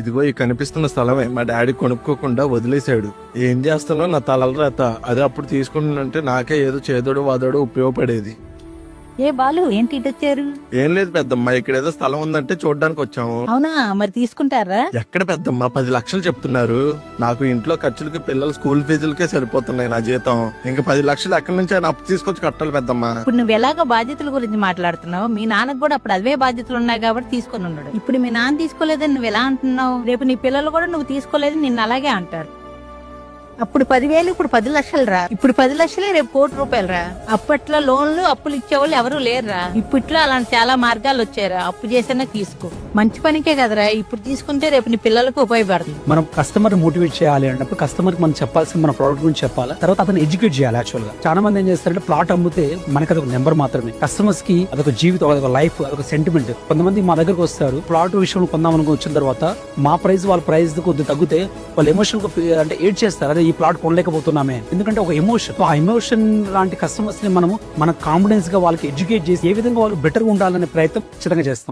ఇదిగో ఈ కనిపిస్తున్న స్థలమే మా డాడీ కొనుక్కోకుండా వదిలేశాడు. ఏం చేస్తానో నా తలల రాత. అదే అప్పుడు తీసుకుంటుంటే నాకే ఏదో చేదోడు వాదోడు ఉపయోగపడేది. ఏ బాలు ఏంటి ఇటు వచ్చారు? ఏం లేదు పెద్దమ్మ, ఇక్కడ ఏదో స్థలం ఉందంటే చూడడానికి వచ్చాము. అవునా, మరి తీసుకుంటారా? ఎక్కడ పెద్దమ్మ, 10 లక్షలు చెప్తున్నారు. నాకు ఇంట్లో ఖర్చులకి పిల్లల స్కూల్ ఫీజులకే సరిపోతున్నాయి నా జీతం. ఇంకా 10 లక్షలు ఎక్కడి నుంచి ఆయన అప్పు తీసుకొచ్చి కట్టాలి పెద్దమ్మ. ఇప్పుడు నువ్వు ఎలాగో బాధ్యతల గురించి మాట్లాడుతున్నావు, మీ నాన్నకు కూడా అప్పుడు అవే బాధ్యతలు ఉన్నాయి కాబట్టి తీసుకొని ఉన్నాడు. ఇప్పుడు మీ నాన్న తీసుకోలేదని నువ్వు ఎలా అంటున్నావు? రేపు నీ పిల్లలు కూడా నువ్వు తీసుకోలేదని నిన్ను అలాగే అంటారు. అప్పుడు 10,000, ఇప్పుడు 10 లక్షలు రా. ఇప్పుడు 10 లక్షలే, రేపు 1 కోటి రూపాయలు రా. అప్పట్లో లోన్లు అప్పులు ఇచ్చేవాళ్ళు ఎవరు లేరురా. ఇప్పట్లో అలాంటి చాలా మార్గాలు వచ్చారా. అప్పు చేసినా తీసుకో, మంచి పనికే కదరా. ఇప్పుడు తీసుకుంటే రేపు నీ పిల్లలకు ఉపయోగపడుతుంది. మనం కస్టమర్ మోటివేట్ చేయాలి అన్నప్పుడు కస్టమర్ కి మనం చెప్పాల్సిన మన ప్రోడక్ట్ గురించి చెప్పాలి. తర్వాత అతను ఎడ్యుకేట్ చేయాలి. యాక్చువల్ గా చాలా మంది ఏం చేస్తారంటే ప్లాట్ అమ్మితే మనకి అదొక నెంబర్ మాత్రమే. కస్టమర్స్ కి అదొక జీవితం, అదొక లైఫ్, అదొక సెంటిమెంట్. కొంతమంది మా దగ్గరకు వస్తారు, ప్లాట్ విషయంలో కొందామని వచ్చిన తర్వాత మా ప్రైస్ వాళ్ళ ప్రైస్ కొద్దిగా తగ్గితే వాళ్ళు ఎమోషనల్ అంటే ఏడ్ చేస్తారు. అదే ఈ ప్లాట్ కొనలేకపోతున్నామే, ఎందుకంటే ఒక ఎమోషన్. ఆ ఎమోషన్ లాంటి కస్టమర్స్ ని మనము మన కాన్ఫిడెన్స్ గా వాళ్ళకి ఎడ్యుకేట్ చేసి ఏ విధంగా వాళ్ళు బెటర్ గా ఉండాలనే ప్రయత్నం ఖచ్చితంగా చేస్తాం.